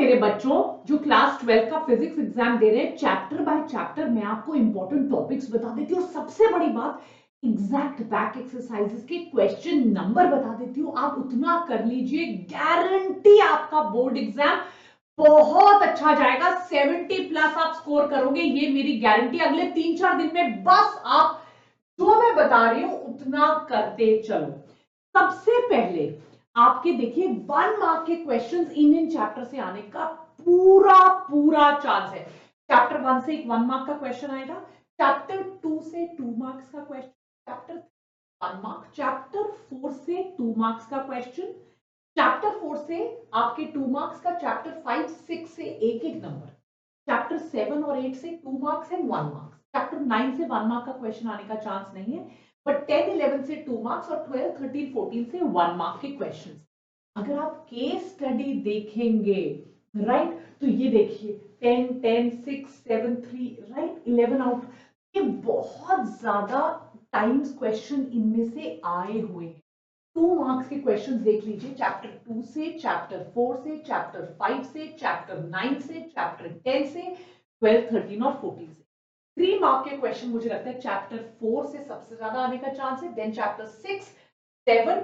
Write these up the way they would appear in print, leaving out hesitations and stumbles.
मेरे बच्चों जो क्लास 12 का फिजिक्स एग्जाम दे रहे हैं, चैप्टर बाय चैप्टर मैं आपको इंपॉर्टेंट टॉपिक्स बता देती हूँ। सबसे बड़ी बात, एग्जैक्ट बैक एक्सरसाइजेस के क्वेश्चन नंबर बता देती हूँ। आप उतना कर लीजिए, गारंटी आपका बोर्ड एग्जाम बहुत अच्छा जाएगा। 70 प्लस आप स्कोर करोगे, ये मेरी गारंटी। अगले 3-4 दिन में बस आप जो मैं बता रही हूं उतना करते चलो। सबसे पहले आपके देखिए 1 मार्क के क्वेश्चंस इन चैप्टर से आने का पूरा पूरा चांस है। चैप्टर 1 से एक 1 मार्क का क्वेश्चन आएगा, चैप्टर 2 से 2 मार्क्स का क्वेश्चन, चैप्टर 1 मार्क, चैप्टर 4 से 2 मार्क्स का क्वेश्चन, चैप्टर 4 से आपके 2 मार्क्स का, चैप्टर 5 6 से एक एक नंबर, चैप्टर 7 और 8 से 2 मार्क्स एंड 1 मार्क्स, चैप्टर 9 से 1 मार्क का क्वेश्चन आने का चांस नहीं है, बट 10 11 से 2 मार्क्स और 12 13 14 से 1 मार्क के क्वेश्चंस। अगर आप केस स्टडी देखेंगे, राइट, तो ये देखिए 10 10 6 7 3, राइट, 11 आउट, ये बहुत ज्यादा टाइम्स क्वेश्चन इनमें से आए हुए हैं। 2 मार्क्स के क्वेश्चंस देख लीजिए, चैप्टर 2 से, चैप्टर 4 से, चैप्टर 5 से, चैप्टर 9 से, चैप्टर 10 से, 12 13 और 14 से। 3 मार्क के क्वेश्चन मुझे लगता है चैप्टर 4 से सबसे ज्यादा आने का चांस है, देन चैप्टर 6 7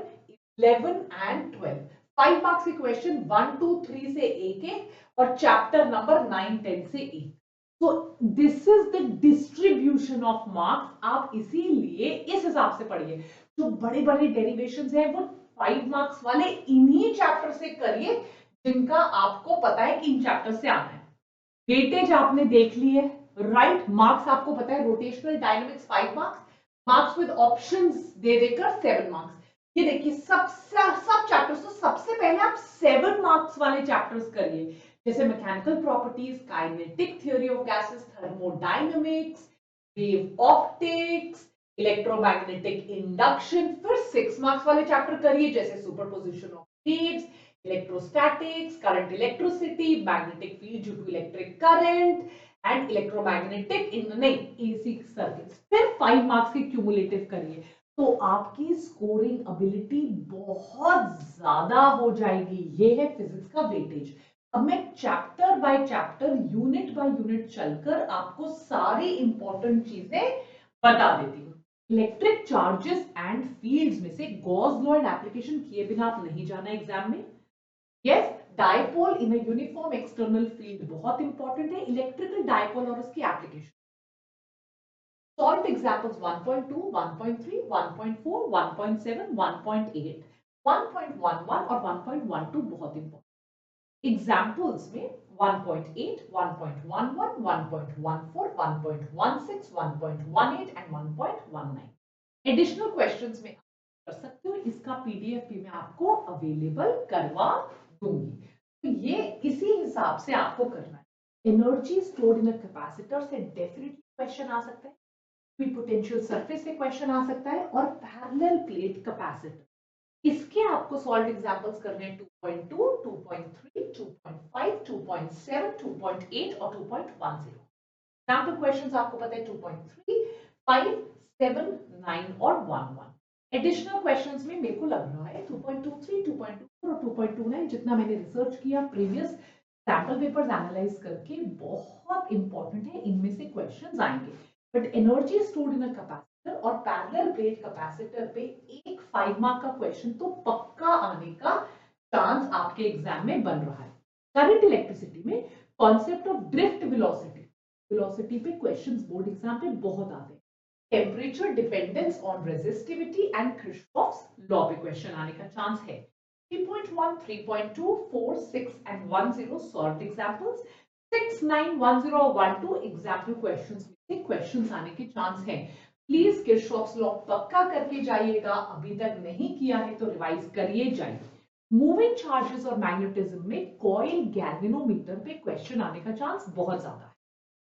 11 एंड 12। 5 मार्क्स के क्वेश्चन 1 2 3 से एक एक और चैप्टर नंबर 9 10 से एक। तो this is the distribution of marks. आप इसीलिए इस हिसाब से पढ़िए, जो बड़े बड़े डेरिवेशंस हैं वो 5 मार्क्स वाले इन्हीं चैप्टर से करिए जिनका आपको पता है कि इन चैप्टर से आना है। वेटेज आपने देख ली है, राइट, मार्क्स आपको पता है, rotational dynamics 5 marks, marks with options दे देकर 7 मार्क्स। ये देखिए सब चैप्टर्स, तो सबसे पहले आप 7 मार्क्स वाले चैप्टर्स करिए, जैसे mechanical properties, kinetic theory of gases, thermodynamics, wave optics, electromagnetic induction. फिर 6 मार्क्स वाले चैप्टर करिए, जैसे superposition of waves, electrostatics, current electricity, magnetic field due to electric current and electromagnetic in नहीं एसी सर्किट्स। फिर 5 marks के cumulative करिए, तो आपकी स्कोरिंग एबिलिटी बहुत ज्यादा हो जाएगी। ये है फिजिक्स का वेटेज। अब मैं chapter by chapter, unit by unit चलकर आपको सारी इंपॉर्टेंट चीजें बता देती हूँ। इलेक्ट्रिक चार्जेस एंड फील्ड्स में से गॉस लॉ एंड एप्लीकेशन किए बिना आप नहीं जाना एग्जाम में। Yes, dipole in a uniform external field बहुत इंपॉर्टेंट है, इलेक्ट्रिकल डायपोल और उसकी एप्लीकेशन। Solved examples 1.2, 1.3, 1.4, 1.7, 1.8, 1.11 और 1.12 बहुत इंपॉर्टेंट। एग्जाम्पल्स में 1.8, 1.11, 1.14, 1.16, 1.18 एंड 1.19। एडिशनल क्वेश्चंस में कर सकते हो, इसका पीडीएफ भी मैं आपको अवेलेबल करवा दूंगी। तो ये इसी हिसाब से आपको करना है। Energy stored in a capacitor से डेफिनेटली क्वेश्चन आ सकता है, पोटेंशियल सरफेस से क्वेश्चन आ सकता है, और पैरेलल प्लेट कैपेसिटर। इसके आपको सॉल्व एग्जांपल्स करने हैं 2.2, 2.3, 2.5, 2.7, 2.8 और 2.10। एग्जांपल क्वेश्चंस आपको पता है 2.3, 5, 7, 9 और 11। एडिशनल क्वेश्चंस में मेरे को लग रहा है 2.23, 2.24 और 2.29, जितना मैंने रिसर्च किया प्रीवियस सैंपल पेपर्स एनालाइज करके, बहुत इंपॉर्टेंट है, इनमें से क्वेश्चंस आएंगे। But energy stored in a capacitor और पैरेलल प्लेट कैपेसिटर पे एक 5 मार्क का क्वेश्चन तो पक्का आने का चांस आपके एग्जाम में बन रहा है। करंट इलेक्ट्रिसिटी में कॉन्सेप्ट ऑफ ड्रिफ्ट वेलोसिटी पे क्वेश्चंस बोर्ड एग्जाम पे बहुत आते हैं। Temperature dependence on resistivity and Kirchhoff's law पे क्वेश्चन आने का चांस है। 3.1, 3.2, 4, 6 and 10 सॉल्व्ड एग्जांपल्स। 6, 9, 10 और 12 एग्जांपल क्वेश्चंस में से क्वेश्चंस आने के चांस है। प्लीज किरचॉफ्स लॉ पक्का करके जाइएगा, अभी तक नहीं किया है तो रिवाइज करिए जाइए। मूविंग चार्जेस और मैग्नेटिज्म में कॉइल गैल्वेनोमीटर पे क्वेश्चन आने का चांस बहुत ज्यादा है।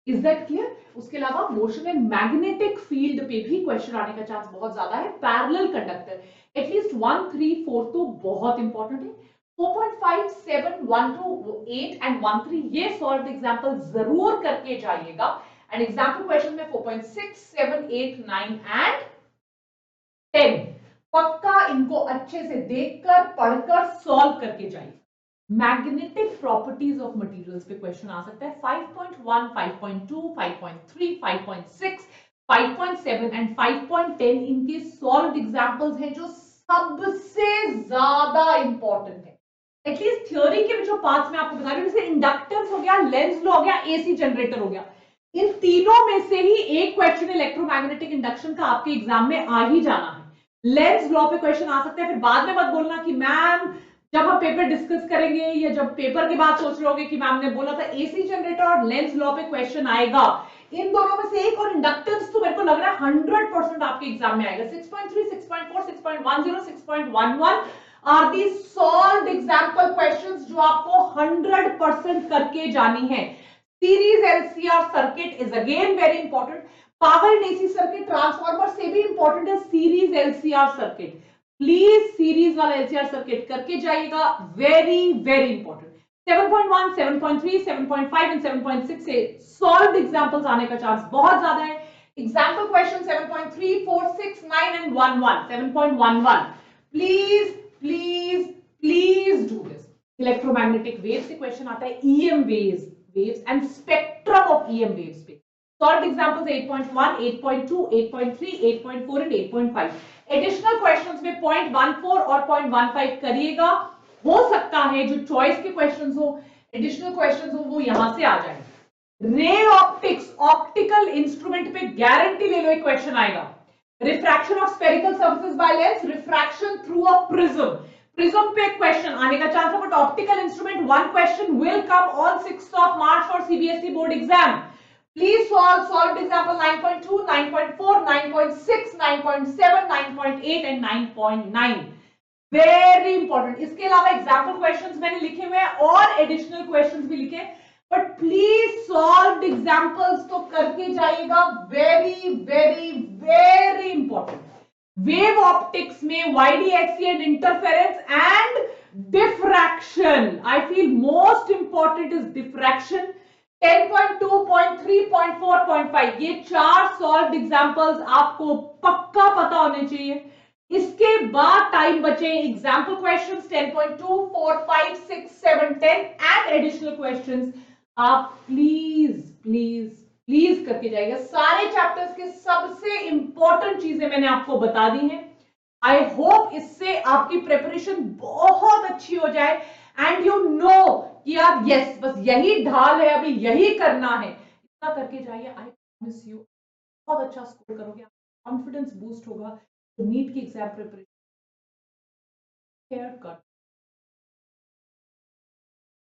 Is that clear? उसके अलावा मोशन एंड मैग्नेटिक फील्ड पे भी क्वेश्चन आने का चांस बहुत ज्यादा है। पैरेलल कंडक्टर एटलीस्ट 1, 3, 4 तो बहुत इंपॉर्टेंट है। 4.5, 7, 1, 2, 8 एंड 1, 3 ये सॉल्व्ड एग्जांपल जरूर करके जाइएगा। एंड एग्जांपल क्वेश्चन में 4.6, 7, 8, 9 एंड 10 पक्का इनको अच्छे से देखकर पढ़कर सॉल्व करके जाइए। मैग्नेटिक प्रॉपर्टीज ऑफ मटेरियल्स पे क्वेश्चन आ सकता है। 5.1, 5.2, 5.3, 5.6, 5.7 एंड 5.10 इनके सॉल्व्ड एग्जांपल्स हैं जो सबसे ज्यादा इंपॉर्टेंट है। एटलीस्ट थ्योरी के जो पार्ट्स में आपको बता रही हूँ, जैसे इंडक्टेंस हो गया, लेंज लॉ हो गया, एसी जनरेटर हो गया, इन तीनों में से ही एक क्वेश्चन इलेक्ट्रोमैग्नेटिक इंडक्शन का आपके एग्जाम में आ ही जाना है। लेंज लॉ पे क्वेश्चन आ सकता है, फिर बाद में मत बोलना कि मैम जब हम पेपर डिस्कस करेंगे या जब पेपर की बात सोच रहे होगे कि मैम ने बोला था एसी जनरेटर और लेंज लॉ पे क्वेश्चन आएगा। इन दोनों में से एक, और इंडक्टेंस तो मेरे को लग रहा है 100% आपके एग्जाम में आएगा। 6.3, 6.4, 6.10, 6.11 are the solved example questions जो आपको 100% करके जानी है। Series LCR circuit is again very important. Power AC circuit, transformer से भी इंपॉर्टेंट है series LCR circuit. Please series वाला एलसीआर सर्किट करके जाइएगा, वेरी वेरी इंपॉर्टेंट। 7.1, 7.3, 7.5 एंड 7.6 से सॉल्व्ड एग्जांपल्स आने का चांस बहुत ज्यादा है। Example question 7.3, 4, 6, 9 and 11, 7.11, please please please do this. Electromagnetic wave से क्वेश्चन आता है, EM waves and spectrum of EM waves पे। Solved examples 8.1, 8.2, 8.3, 8.4 and 8.5। Additional questions में 0.14 और 0.15 करिएगा। हो सकता है जो चॉइस के क्वेश्चंस हो, एडिशनल क्वेश्चंस हो, वो यहां से आ जाए। रे ऑप्टिक्स, ऑप्टिकल इंस्ट्रूमेंट पे गारंटी ले लो एक क्वेश्चन आएगा। Refraction of spherical surfaces by lens, refraction through a prism, prism पे क्वेश्चन आने का चांस है। But optical instrument one question will come on 6th of March for CBSE board exam. Please solve example 9.2, 9.4, 9.6, 9.7, 9.8 and 9.9. Very important. इसके अलावा example questions मैंने लिखे हुए हैं और एडिशनल क्वेश्चंस भी लिखे, बट प्लीज सॉल्व्ड एग्जाम्पल्स तो करके जाइएगा, very very very important. Wave optics में YDSE and interference and diffraction, I feel most important is diffraction. 10.2, 0.3, 0.4, 0.5 ये चार सॉल्व्ड एग्जांपल्स आपको पक्का पता होने चाहिए। इसके बाद टाइम बचे example questions 10.2, 4, 5, 6, 7, 10 and additional questions. आप प्लीज प्लीज प्लीज करके जाइएगा। सारे चैप्टर्स के सबसे इंपॉर्टेंट चीजें मैंने आपको बता दी हैं। आई होप इससे आपकी प्रिपरेशन बहुत अच्छी हो जाए एंड यू नो कि यार यस बस यही ढाल है, अभी यही करना है, इतना करके जाइए। आई प्रॉमिस यू बहुत अच्छा स्कोर करोगे, कॉन्फिडेंस बूस्ट होगा। नीट की एग्जाम प्रिपरेशन